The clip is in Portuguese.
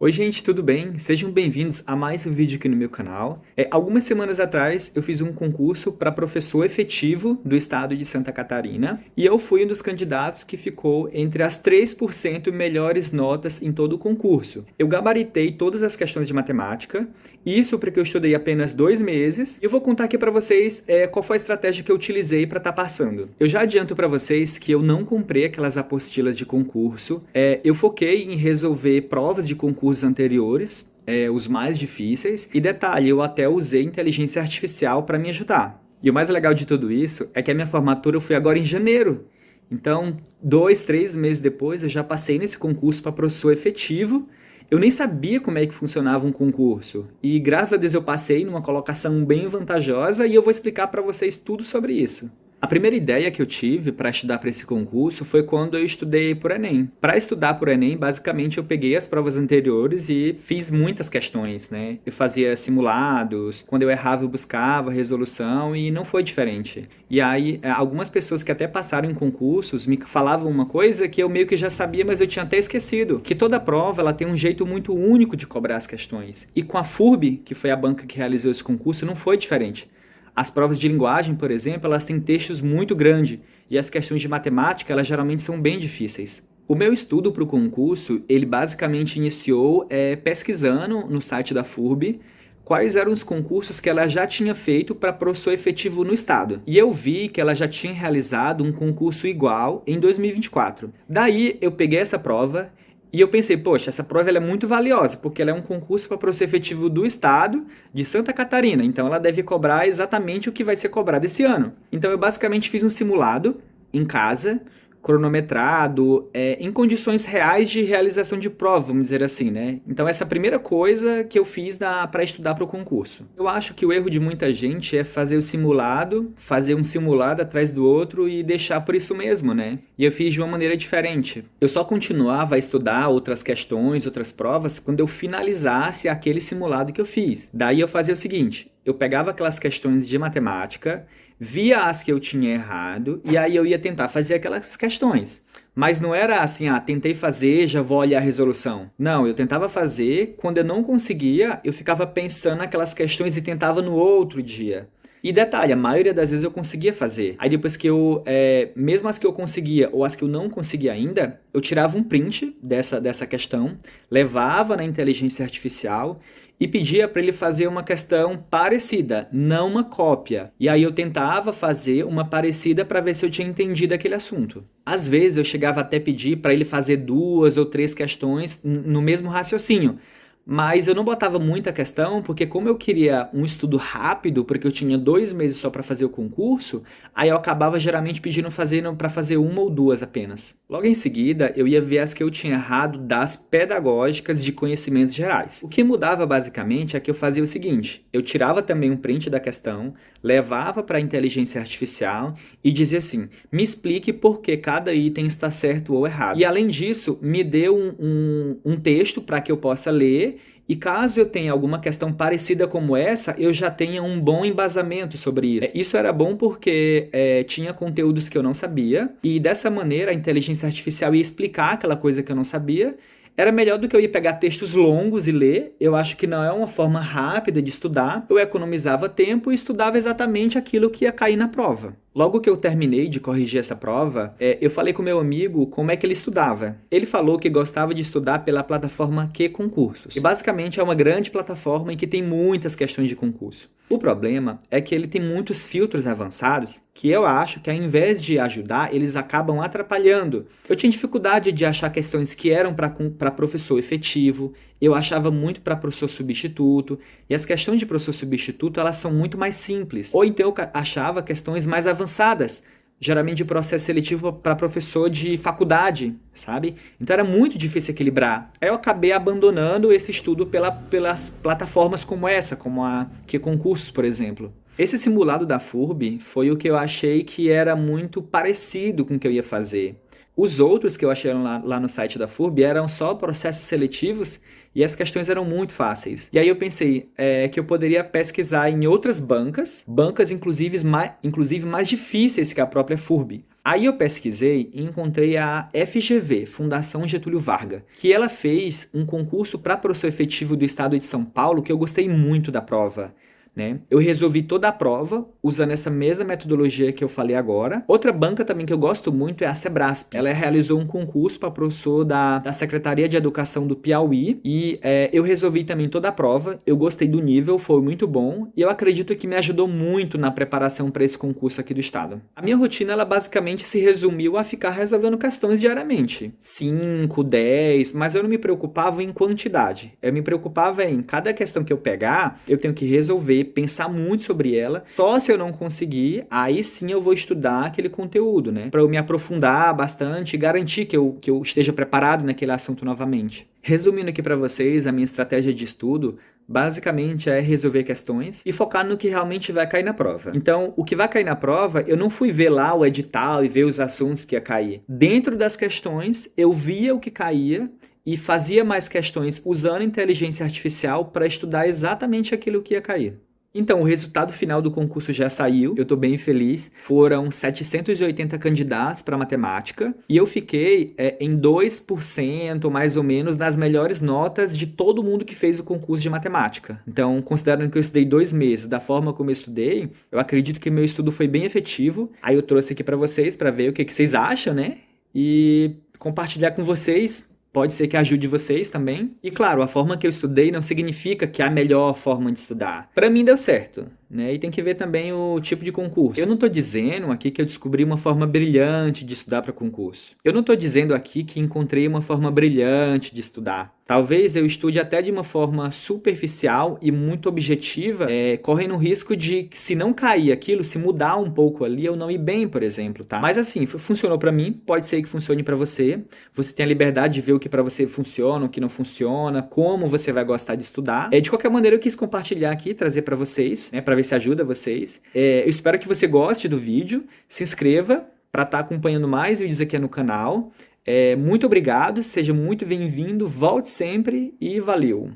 Oi gente, tudo bem? Sejam bem-vindos a mais um vídeo aqui no meu canal. Algumas semanas atrás eu fiz um concurso para professor efetivo do estado de Santa Catarina e eu fui um dos candidatos que ficou entre as 3% melhores notas em todo o concurso. Eu gabaritei todas as questões de matemática, isso porque eu estudei apenas 2 meses e eu vou contar aqui para vocês qual foi a estratégia que eu utilizei para estar passando. Eu já adianto para vocês que eu não comprei aquelas apostilas de concurso, eu foquei em resolver provas de concurso anteriores, os mais difíceis, e detalhe, eu até usei inteligência artificial para me ajudar. E o mais legal de tudo isso é que a minha formatura foi agora em janeiro. Então, 2, 3 meses depois, eu já passei nesse concurso para professor efetivo. Eu nem sabia como é que funcionava um concurso. E graças a Deus eu passei numa colocação bem vantajosa e eu vou explicar para vocês tudo sobre isso. A primeira ideia que eu tive para estudar para esse concurso foi quando eu estudei por Enem. Para estudar por Enem, basicamente eu peguei as provas anteriores e fiz muitas questões, né? Eu fazia simulados, quando eu errava eu buscava resolução e não foi diferente. E aí, algumas pessoas que até passaram em concursos me falavam uma coisa que eu meio que já sabia, mas eu tinha até esquecido, que toda prova ela tem um jeito muito único de cobrar as questões. E com a FURB, que foi a banca que realizou esse concurso, não foi diferente. As provas de linguagem, por exemplo, elas têm textos muito grandes e as questões de matemática, elas geralmente são bem difíceis. O meu estudo para o concurso, ele basicamente iniciou pesquisando no site da FURB quais eram os concursos que ela já tinha feito para professor efetivo no estado. E eu vi que ela já tinha realizado um concurso igual em 2024. Daí eu peguei essa prova e eu pensei, poxa, essa prova ela é muito valiosa, porque ela é um concurso para professor efetivo do estado de Santa Catarina, então ela deve cobrar exatamente o que vai ser cobrado esse ano. Então eu basicamente fiz um simulado em casa, cronometrado, em condições reais de realização de prova, vamos dizer assim, né? Então essa é a primeira coisa que eu fiz para estudar para o concurso. Eu acho que o erro de muita gente é fazer o simulado, fazer um simulado atrás do outro e deixar por isso mesmo, né? E eu fiz de uma maneira diferente. Eu só continuava a estudar outras questões, outras provas, quando eu finalizasse aquele simulado que eu fiz. Daí eu fazia o seguinte, eu pegava aquelas questões de matemática, via as que eu tinha errado e aí eu ia tentar fazer aquelas questões. Mas não era assim, tentei fazer, já vou olhar a resolução. Não, eu tentava fazer, quando eu não conseguia, eu ficava pensando naquelas questões e tentava no outro dia. E detalhe, a maioria das vezes eu conseguia fazer. Aí depois que mesmo as que eu conseguia ou as que eu não conseguia ainda, eu tirava um print dessa questão, levava na inteligência artificial e pedia para ele fazer uma questão parecida, não uma cópia. E aí eu tentava fazer uma parecida para ver se eu tinha entendido aquele assunto. Às vezes eu chegava até a pedir para ele fazer 2 ou 3 questões no mesmo raciocínio. Mas eu não botava muita questão, porque como eu queria um estudo rápido, porque eu tinha 2 meses só para fazer o concurso, aí eu acabava geralmente pedindo para fazer 1 ou 2 apenas. Logo em seguida, eu ia ver as que eu tinha errado das pedagógicas de conhecimentos gerais. O que mudava basicamente é que eu fazia o seguinte, eu tirava também um print da questão, levava para a inteligência artificial e dizia assim, me explique por que cada item está certo ou errado. E além disso, me deu um texto para que eu possa ler e caso eu tenha alguma questão parecida como essa, eu já tenha um bom embasamento sobre isso. Isso era bom porque tinha conteúdos que eu não sabia e dessa maneira a inteligência artificial ia explicar aquela coisa que eu não sabia. Era melhor do que eu ir pegar textos longos e ler. Eu acho que não é uma forma rápida de estudar. Eu economizava tempo e estudava exatamente aquilo que ia cair na prova. Logo que eu terminei de corrigir essa prova, eu falei com meu amigo como é que ele estudava. Ele falou que gostava de estudar pela plataforma QConcursos. E basicamente é uma grande plataforma em que tem muitas questões de concurso. O problema é que ele tem muitos filtros avançados que eu acho que ao invés de ajudar, eles acabam atrapalhando. Eu tinha dificuldade de achar questões que eram para professor efetivo, eu achava muito para professor substituto, e as questões de professor substituto elas são muito mais simples. Ou então eu achava questões mais avançadas, geralmente de processo seletivo para professor de faculdade, sabe? Então era muito difícil equilibrar. Aí eu acabei abandonando esse estudo pelas plataformas como essa, como a QConcursos, por exemplo. Esse simulado da FURB foi o que eu achei que era muito parecido com o que eu ia fazer. Os outros que eu achei lá no site da FURB eram só processos seletivos e as questões eram muito fáceis. E aí eu pensei que eu poderia pesquisar em outras bancas inclusive mais difíceis que a própria FURB. Aí eu pesquisei e encontrei a FGV, Fundação Getúlio Vargas, que ela fez um concurso para professor efetivo do estado de São Paulo que eu gostei muito da prova. Né? Eu resolvi toda a prova usando essa mesma metodologia que eu falei agora. Outra banca também que eu gosto muito é a Sebrasp. Ela realizou um concurso para professor da Secretaria de Educação do Piauí e eu resolvi também toda a prova. Eu gostei do nível, foi muito bom e eu acredito que me ajudou muito na preparação para esse concurso aqui do estado. A minha rotina ela basicamente se resumiu a ficar resolvendo questões diariamente. 5, 10, mas eu não me preocupava em quantidade. Eu me preocupava em cada questão que eu pegar, eu tenho que resolver, pensar muito sobre ela. Só se eu não conseguir, aí sim eu vou estudar aquele conteúdo, né? Para eu me aprofundar bastante e garantir que eu esteja preparado naquele assunto novamente. Resumindo aqui para vocês, a minha estratégia de estudo basicamente é resolver questões e focar no que realmente vai cair na prova. Então, o que vai cair na prova, eu não fui ver lá o edital e ver os assuntos que ia cair. Dentro das questões, eu via o que caía e fazia mais questões usando inteligência artificial para estudar exatamente aquilo que ia cair. Então, o resultado final do concurso já saiu, eu estou bem feliz. Foram 780 candidatos para matemática e eu fiquei em 2%, mais ou menos, das melhores notas de todo mundo que fez o concurso de matemática. Então, considerando que eu estudei 2 meses da forma como eu estudei, eu acredito que meu estudo foi bem efetivo. Aí eu trouxe aqui para vocês, para ver o que vocês acham, né? E compartilhar com vocês. Pode ser que ajude vocês também. E claro, a forma que eu estudei não significa que é a melhor forma de estudar. Para mim deu certo, né? E tem que ver também o tipo de concurso. Eu não estou dizendo aqui que eu descobri uma forma brilhante de estudar para concurso. Eu não estou dizendo aqui que encontrei uma forma brilhante de estudar. Talvez eu estude até de uma forma superficial e muito objetiva, correndo o risco de, se não cair aquilo, se mudar um pouco ali, eu não ir bem, por exemplo, tá? Mas assim, funcionou para mim, pode ser que funcione para você. Você tem a liberdade de ver o que para você funciona, o que não funciona, como você vai gostar de estudar. De qualquer maneira, eu quis compartilhar aqui, trazer para vocês, né, para ver se ajuda vocês. Eu espero que você goste do vídeo, se inscreva para estar acompanhando mais vídeos aqui no canal. Muito obrigado, seja muito bem-vindo, volte sempre e valeu!